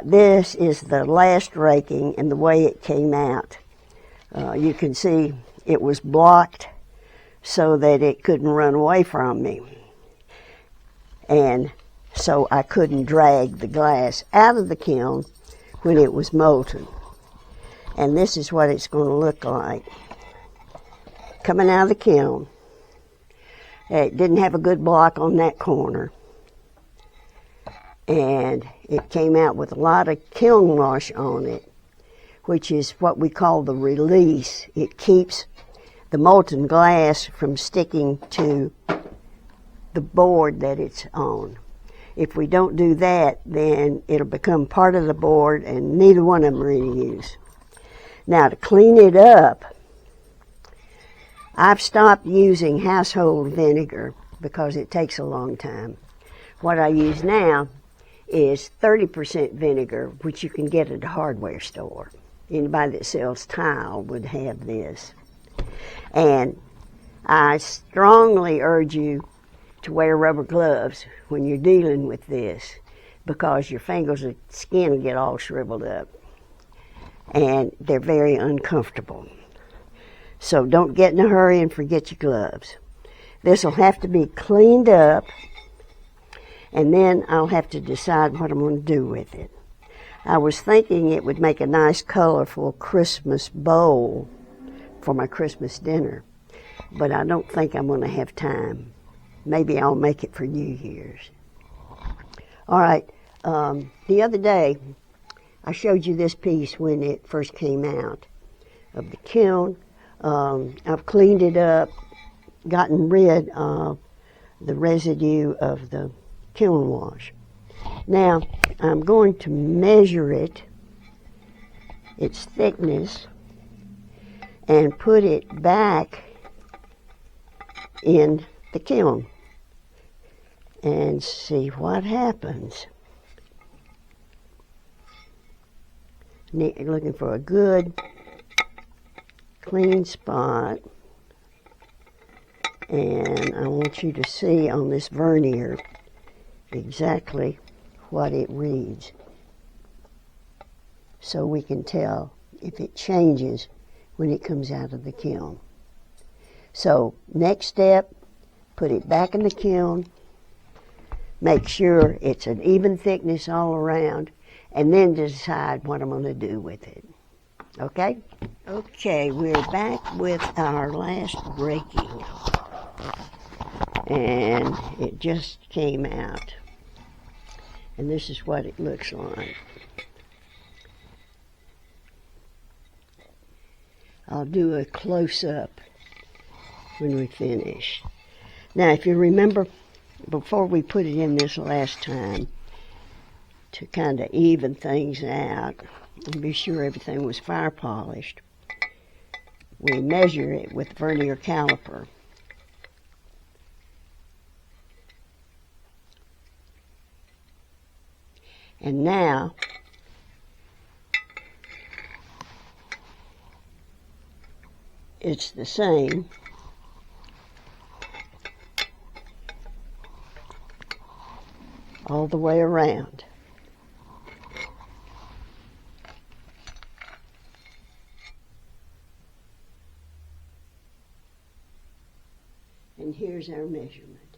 This is the last raking and the way it came out. You can see it was blocked so that it couldn't run away from me. And so I couldn't drag the glass out of the kiln when it was molten. And this is what it's going to look like coming out of the kiln. It didn't have a good block on that corner. And it came out with a lot of kiln wash on it, which is what we call the release. It keeps the molten glass from sticking to the board that it's on. If we don't do that, then it'll become part of the board and neither one of them are any use. Now, to clean it up, I've stopped using household vinegar because it takes a long time. What I use now is 30% vinegar, which you can get at a hardware store. Anybody that sells tile would have this. And I strongly urge you to wear rubber gloves when you're dealing with this, because your fingers and skin will get all shriveled up. And they're very uncomfortable. So don't get in a hurry and forget your gloves. This will have to be cleaned up, and then I'll have to decide what I'm going to do with it. I was thinking it would make a nice colorful Christmas bowl for my Christmas dinner, but I don't think I'm going to have time. Maybe I'll make it for New Year's. All right, the other day I showed you this piece when it first came out of the kiln. I've cleaned it up, gotten rid of the residue of the kiln wash. Now, I'm going to measure it, its thickness, and put it back in the kiln and see what happens. Looking for a good clean spot, and I want you to see on this vernier exactly what it reads so we can tell if it changes when it comes out of the kiln. So next step, put it back in the kiln, make sure it's an even thickness all around, and then decide what I'm going to do with it. Okay? Okay, we're back with our last raking. And it just came out. And this is what it looks like. I'll do a close-up when we finish. Now, if you remember, before we put it in this last time, to kind of even things out and be sure everything was fire polished, we measure it with vernier caliper. And now, it's the same. All the way around. And here's our measurement.